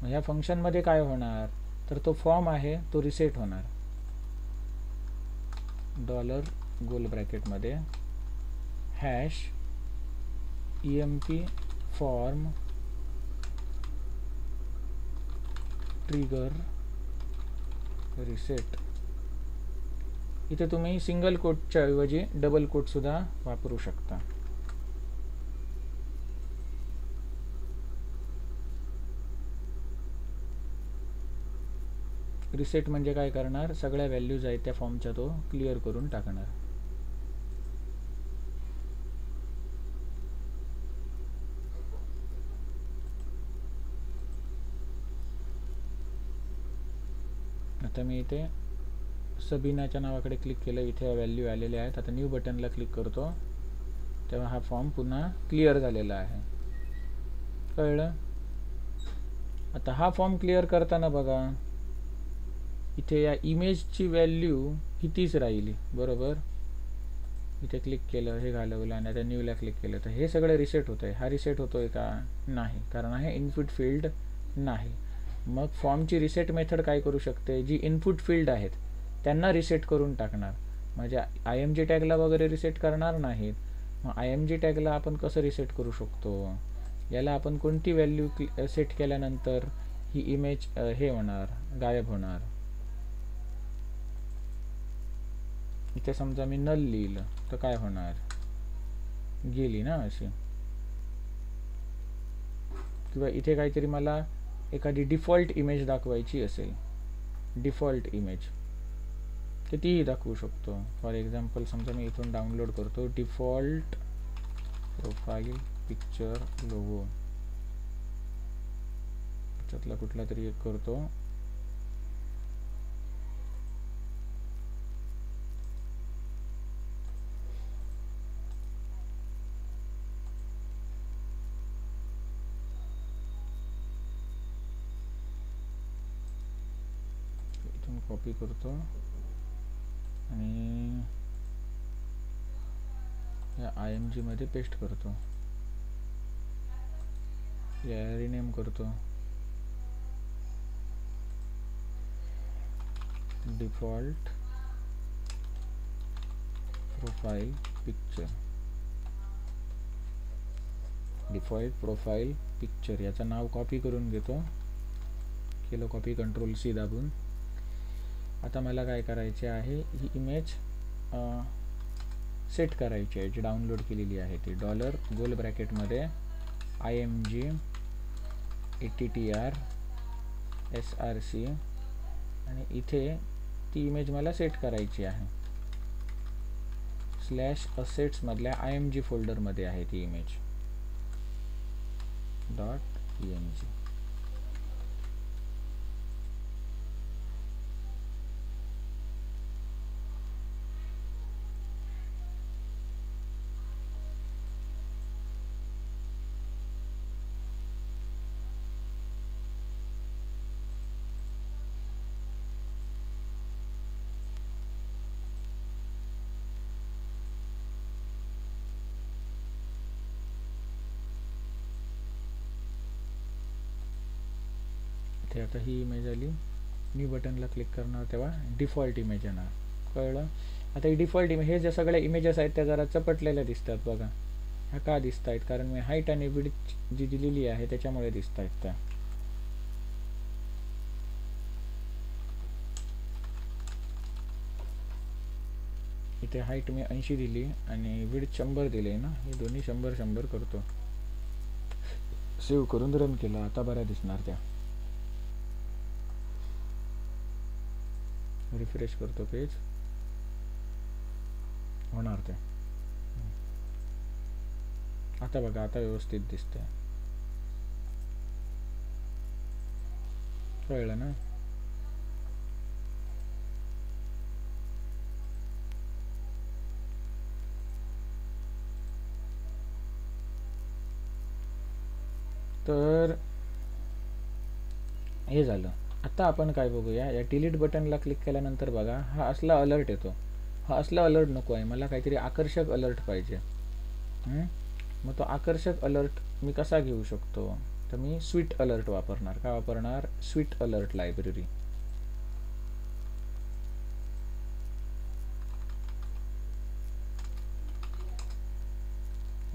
Speaker 1: मग ह्या फंक्शनमध्ये काय होणार तर तो फॉर्म आहे तो रिसेट होणार. डॉलर गोल ब्रॅकेटमध्ये hash EMP form trigger reset. इथे तुम्ही सिंगल कोटच्या ऐवजी डबल कोट सुद्धा वापरू शकता. रिसेट म्हणजे काय करणार, सगळ्या व्हॅल्यूज आहेत त्या फॉर्मच्या तो क्लिअर करून टाकणार. आता मी इथे सबीनाच्या नावाकडे क्लिक केलं. इथे व्हॅल्यू आलेले आहेत. आता न्यू बटनला क्लिक करतो तेव्हा हा फॉर्म पुन्हा क्लिअर झालेला आहे. कळलं. आता हा फॉर्म क्लिअर करताना बघा इथे या इमेजची व्हॅल्यू ही 30 राहिली बरोबर. इथे क्लिक केलं, हे घालवलं आणि आता न्यूला क्लिक केलं तर हे सगळं रिसेट होतंय. हा रिसेट होतोय का, नाही, कारण हे इनपुट फील्ड नाही. मग फॉर्मची रिसेट मेथड काय करू शकते, जी इनपुट फील्ड आहेत त्यांना रिसेट करून टाकणार. म्हणजे IMG टॅगला वगैरे रिसेट करणार नाहीत. मग IMG टॅगला आपण कसं रिसेट करू शकतो, याला आपण कोणती व्हॅल्यू सेट केल्यानंतर ही इमेज हे होणार, गायब होणार. इथे समजा मी नल लिहिलं तर काय होणार, गेली ना अशी. किंवा इथे काहीतरी मला एखादी डिफॉल्ट इमेज दाखवायची असेल, डिफॉल्ट इमेज, तर तीही दाखवू शकतो. फॉर एक्झाम्पल समजा मी इथून डाउनलोड करतो डिफॉल्ट प्रोफाईल पिक्चर लोगो, त्यातला कुठला तरी एक करतो. इथून कॉपी करतो आणि या IMG मध्ये पेस्ट करतो. या रिनेम करतो default profile picture. Default profile picture याचं नाव कॉपी करून घेतो. केलं कॉपी, कंट्रोल C दाबून. आता मला काय करायचे आहे, ही इमेज सेट करायची आहे जी डाउनलोड केलेली आहे ती. डॉलर गोल ब्रॅकेटमध्ये IMG ATTR SRC आणि इथे ती इमेज मला सेट करायची आहे. स्लॅश असेट्स मधल्या IMG फोल्डरमध्ये आहे ती इमेज .img. इथे आता ही इमेज आली. न्यू बटनला क्लिक करणार तेव्हा डिफॉल्ट इमेज येणार. कळलं? आता ही डिफॉल्ट इमेज, हे ज्या सगळ्या इमेजेस आहेत त्या जरा चपटलेल्या दिसतात बघा. ह्या का दिसत आहेत? कारण मी हाईट आणि विड्थ जी दिलेली आहे त्याच्यामुळे दिसत आहेत त्या. इथे हाईट मी 80 दिली आणि विड्थ 100 दिले ना. हे दोन्ही 100-100 करतो. सेव्ह करून रन केला. आता बऱ्या दिसणार त्या. रिफ्रेश करतो पेज, होणार ते. आता बघा, आता व्यवस्थित दिसतंय. कळलं ना? तर हे झालं. आता आपण काय बघूया, या डिलीट बटनला क्लिक केल्यानंतर बघा हा असला अलर्ट येतो. हा असला अलर्ट नको आहे मला, काहीतरी आकर्षक अलर्ट पाहिजे. मग तो आकर्षक अलर्ट मी कसा घेऊ शकतो? तर मी स्वीट अलर्ट वापरणार. का वापरणार? Sweet alert library.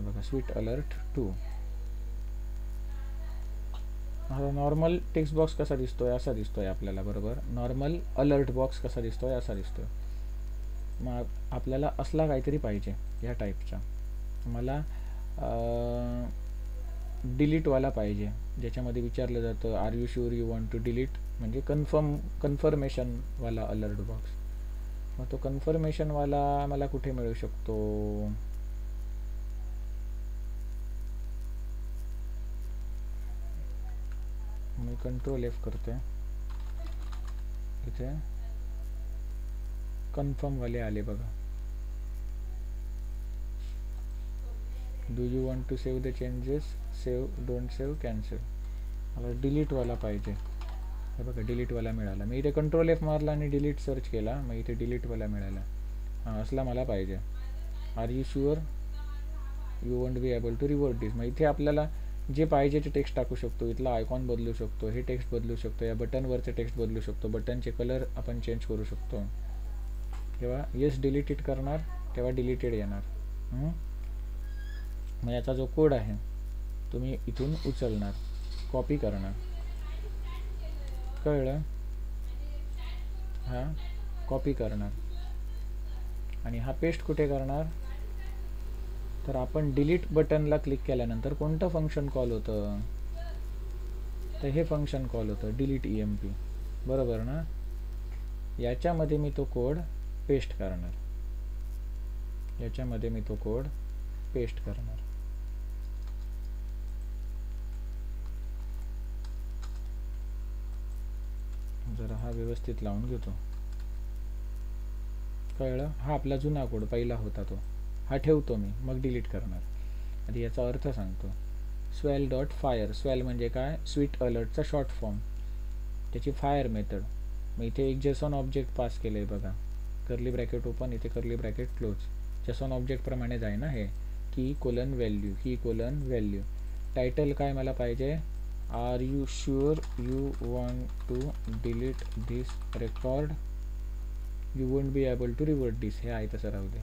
Speaker 1: बघा, स्वीट अलर्ट 2. हा नॉर्मल टेक्स्ट बॉक्स कसा दिसतोय? असा दिसतोय आपल्याला, बरोबर. नॉर्मल अलर्ट बॉक्स कसा दिसतोय? असा दिसतोय. मग आपल्याला असला काहीतरी पाहिजे या टाईपचा. मला डिलीटवाला पाहिजे, ज्याच्यामध्ये विचारलं जातं are you sure you want to delete, म्हणजे कन्फर्मेशनवाला अलर्ट बॉक्स. मग तो कन्फर्मेशनवाला मला कुठे मिळू शकतो? मी कंट्रोल F करते. इथे कन्फर्मवाले आले बघा. Do you want to save the changes? Save, don't save, cancel. मला डिलीटवाला पाहिजे. हे बघा, डिलीटवाला मिळाला. मी इथे कंट्रोल F मारला आणि डिलीट सर्च केला, मग इथे डिलीटवाला मिळाला. हां, असला मला पाहिजे. Are you sure you won't be able to revert this. मग इथे आपल्याला जे पाहिजे ते टेक्स्ट टाकू शकतो. इथला आयकॉन बदलू शकतो, हे टेक्स्ट बदलू शकतो, या बटनवरचे टेक्स्ट बदलू शकतो, बटनचे कलर आपण चेंज करू शकतो. तेव्हा येस डिलीटेड करणार तेव्हा डिलीटेड येणार. मग याचा जो कोड आहे तुम्ही इथून उचलणार, कॉपी करणार. कळलं? हा कॉपी करणार आणि हा पेस्ट कुठे करणार? तर आपण डिलीट बटनला क्लिक केल्यानंतर कोणतं फंक्शन कॉल होतं? तर हे फंक्शन कॉल होतं डिलीट EMP, बरोबर ना. याच्यामध्ये मी तो कोड पेस्ट करणार. याच्यामध्ये मी तो कोड पेस्ट करणार. जरा हा व्यवस्थित लावून घेतो. कळलं? हा आपला जुना कोड पहिला होता तो, हा ठेवतो मी, मग डिलीट करणार. आधी याचा अर्थ सांगतो. swell.fire, स्वेल म्हणजे काय? स्वीट अलर्टचा शॉर्ट फॉर्म, त्याची फायर मेथड. मग इथे एक जेसॉन ऑब्जेक्ट पास केलं आहे बघा, कर्ली ब्रॅकेट ओपन, इथे curly bracket close. JSON object प्रमाणे जाय ना हे. Key colon value, key colon value. Title काय मला पाहिजे? Are you sure you want to delete this record, you won't be able to revert this. हे आहे तसं राहू दे.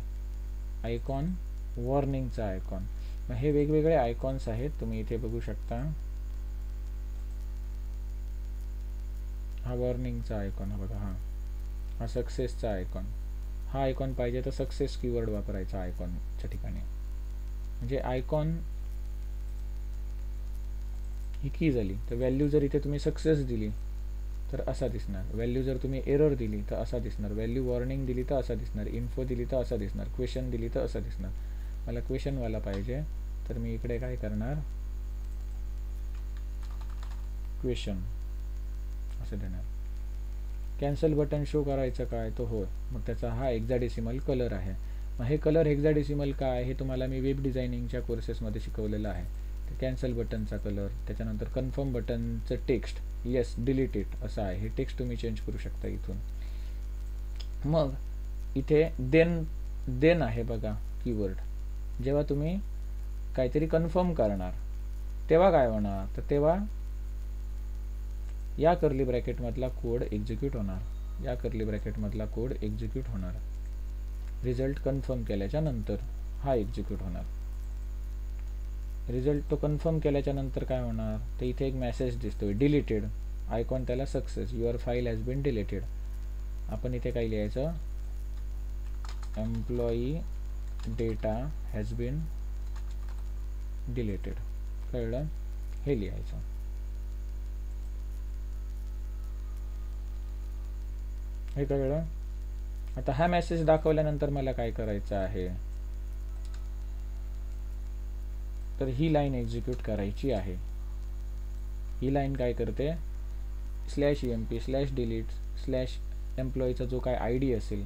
Speaker 1: Icon, वॉर्निंगचा icon. मग हे वेगवेगळे आयकॉन्स आहेत, तुम्ही इथे बघू शकता. हा वॉर्निंगचा आयकॉन, हा बघा. हा सक्सेसचा आयकॉन. हा आयकॉन पाहिजे तर सक्सेस कीवर्ड वापरायचा आयकॉनच्या ठिकाणी. म्हणजे आयकॉन ही की झाली. तर व्हॅल्यू जर इथे तुम्ही सक्सेस दिली तर असा दिसणार. व्हॅल्यू जर तुम्ही एरर दिली तर असा दिसणार. व्हॅल्यू वॉर्निंग दिली तर असा दिसणार. इन्फो दिली तर असा दिसणार. क्वेश्चन दिली तर असा दिसणार. मला क्वेश्चनवाला पाहिजे, तर मी इकडे काय करणार, क्वेश्चन असं देणार. कॅन्सल बटन शो करायचं काय, तो होय. मग त्याचा हा हेक्साडेसिमल कलर आहे. मग हे कलर हेक्साडेसिमल काय हे तुम्हाला मी वेब डिझायनिंगच्या कोर्सेसमध्ये शिकवलेलं आहे. तर कॅन्सल बटनचा कलर, त्याच्यानंतर कन्फर्म बटनचं टेक्स्ट येस डिलीट इट असं आहे. हे टेक्स्ट तुम्ही चेंज करू शकता इथून. मग इथे देन आहे बघा कीवर्ड. जेव्हा तुम्ही काहीतरी कन्फर्म करणार तेव्हा काय होणार, तर तेव्हा या कर्ली ब्रॅकेटमधला कोड एक्झिक्यूट होणार. या कर्ली ब्रॅकेटमधला कोड एक्झिक्यूट होणार. रिझल्ट कन्फर्म केल्याच्या नंतर हा एक्झिक्यूट होणार. रिझल्ट तो कन्फर्म केल्याच्या नंतर काय होणार, तर इथे एक मेसेज दिसतोय डिलीटेड. आयकॉन त्याला success, your file has been deleted. आपण इथे काय लिहायचं, employee data has been deleted. कळलं, हे लिहायचं. हे कळलं. आता हा मेसेज दाखवल्यानंतर मला काय करायचं आहे, तर ही लाईन एक्झिक्यूट करायची आहे. ही लाईन काय करते, /emp/delete/ एम्प्लॉईचा जो काय ID असेल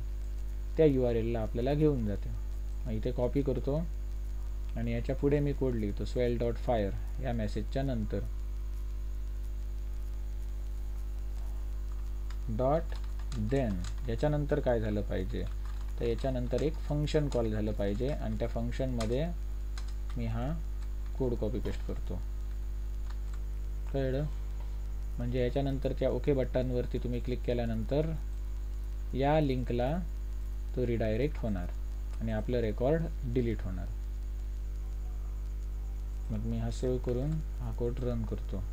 Speaker 1: त्या URL ला आपल्याला घेऊन जाते. मग इथे कॉपी करतो आणि याच्या पुढे मी कोड लिहितो swell.fire या मेसेजच्या नंतर .then. याच्यानंतर काय झालं पाहिजे, तर याच्यानंतर एक फंक्शन कॉल झालं पाहिजे आणि त्या फंक्शनमध्ये मी हा कोड कॉपी पेस्ट करतो. कळलं. म्हणजे याच्यानंतरच्या ओके बटनवरती तुम्ही क्लिक केल्यानंतर या लिंकला तो रिडायरेक्ट होणार आणि आपलं रेकॉर्ड डिलीट होणार. मग मी हा सेव्ह करून हा कोड रन करतो.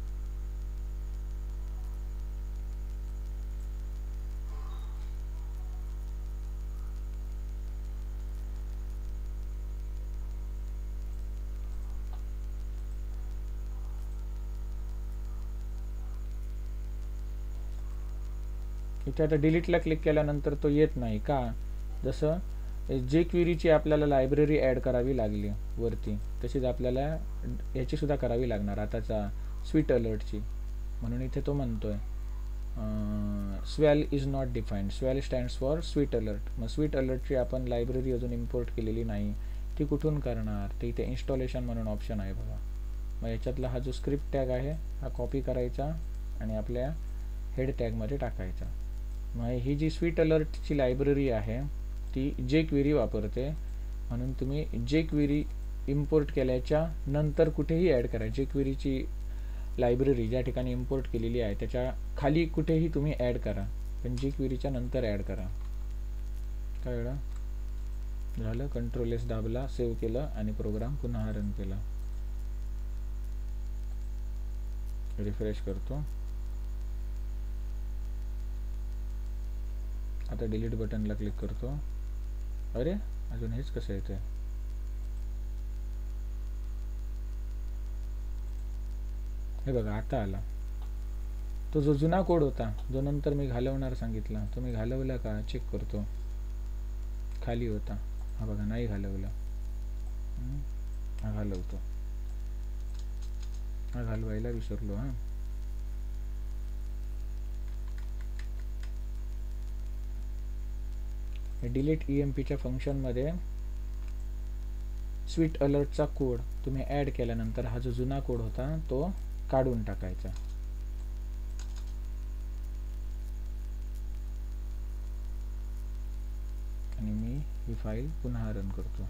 Speaker 1: इथे आता डिलीटला क्लिक केल्यानंतर तो येत नाही का, जसं जे क्वेरीची आपल्याला लायब्ररी ॲड करावी लागली वरती, तशीच आपल्याला याची सुद्धा करावी लागणार आताचा स्वीट अलर्टची. म्हणून इथे तो म्हणतोय swal is not defined. Swal stands for sweet alert. मग स्वीट अलर्टची आपण लायब्ररी अजून इम्पोर्ट केलेली नाही, ती कुठून करणार, ते इथे इन्स्टॉलेशन म्हणून ऑप्शन आहे बघा. मग याच्यातला हा जो स्क्रिप्ट टॅग आहे हा कॉपी करायचा आणि आपल्या हेड टॅगमध्ये टाकायचा. मग ही जी स्वीट अलर्टची लायब्ररी आहे ती जे क्वेरी वापरते, म्हणून तुम्ही जे क्वेरी इम्पोर्ट केल्याच्या नंतर कुठेही ॲड करा. जे क्वेरीची लायब्ररी ज्या ठिकाणी इम्पोर्ट केलेली आहे त्याच्या खाली कुठेही तुम्ही ॲड करा, पण जी क्वेरीच्या नंतर ॲड करा. कळलं. झालं. Ctrl+S दाबला, सेव्ह केलं आणि प्रोग्राम पुन्हा रन केला. रिफ्रेश करतो. आता डिलीट बटनला क्लिक करतो. अरे अजून हेच कसं येतंय. हे बघा आता आला. तो जो जुना कोड होता जो नंतर मी घालवणार सांगितला, तो मी घालवला का चेक करतो. खाली होता, हा बघा नाही घालवला. हा घालवतो. हा घालवायला विसरलो. हा डिलीट EMPच्या फंक्शनमध्ये स्वीट अलर्टचा कोड तुम्ही ॲड केल्यानंतर हा जो जुना कोड होता तो काढून टाकायचा. आणि मी ही फाईल पुन्हा रन करतो.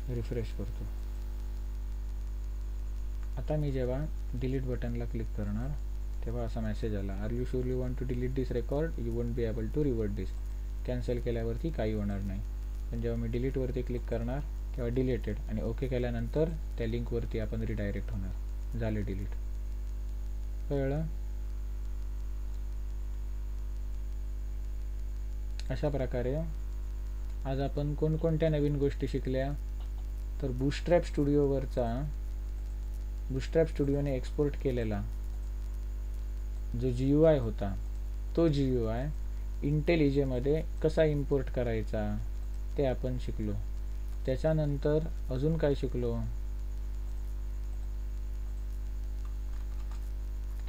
Speaker 1: रिफ्रेश करतो. आता मी जेव्हा डिलीट बटनला क्लिक करणार तेव्हा असा मेसेज आला, are you sure you want to delete this record, you won't be able to revert this. Cancel केल्यावरती काही होणार नाही, पण जेव्हा मी डिलीटवरती क्लिक करणार तेव्हा डिलीटेड आणि ओके केल्यानंतर त्या लिंकवरती आपण रिडायरेक्ट होणार. झाले डिलीट. कळलं. अशा प्रकारे आज आपण कोणकोणत्या नवीन गोष्टी शिकल्या? तर बूटस्ट्रॅप स्टुडिओने एक्सपोर्ट केलेला जो GUI होता, तो GUI IntelliJ कसा इम्पोर्ट करायचा ते आपण शिकलो. त्याच्यानंतर अजून काय शिकलो?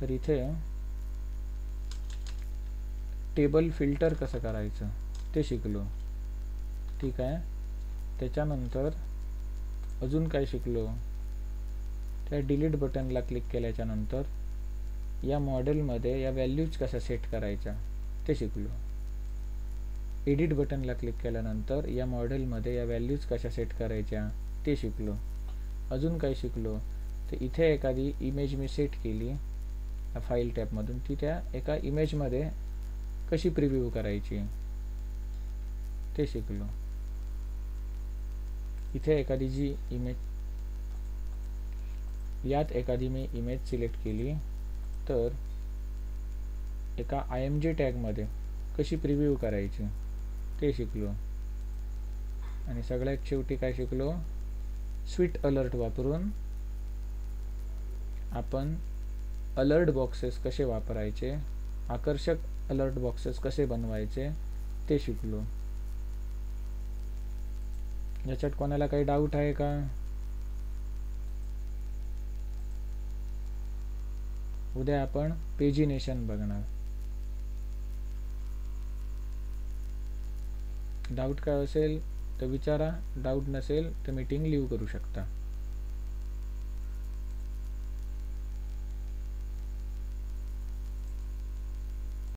Speaker 1: तर इथे टेबल फिल्टर कसं करायचं ते शिकलो. ठीक आहे. त्याच्यानंतर अजून काय शिकलो? त्या डिलीट बटनला क्लिक केल्याच्या नंतर या मॉडेलमध्ये या व्हॅल्यूज कशा सेट करायच्या ते शिकलो. एडिट बटनला क्लिक केल्यानंतर या मॉडेलमध्ये या व्हॅल्यूज कशा सेट करायच्या ते शिकलो. अजून काय शिकलो? तर इथे एखादी इमेज मी सेट केली या फाईल टॅबमधून, ती त्या एका इमेजमध्ये कशी प्रिव्ह्यू करायची ते शिकलो. इथे एखादी जी इमेज, यात एखादी मी इमेज सिलेक्ट केली तर एका IMG टॅगमध्ये कशी प्रिव्ह्यू करायची ते शिकलो. आणि सगळ्यात शेवटी काय शिकलो? स्वीट अलर्ट वापरून आपण अलर्ट बॉक्सेस कसे वापरायचे, आकर्षक अलर्ट बॉक्सेस कसे बनवायचे ते शिकलो. याच्यात कोणाला काही डाऊट आहे का? उद्या आपण पेजिनेशन बघणार. डाऊट काय असेल तर विचारा, डाऊट नसेल तर मीटिंग लीव करू शकता.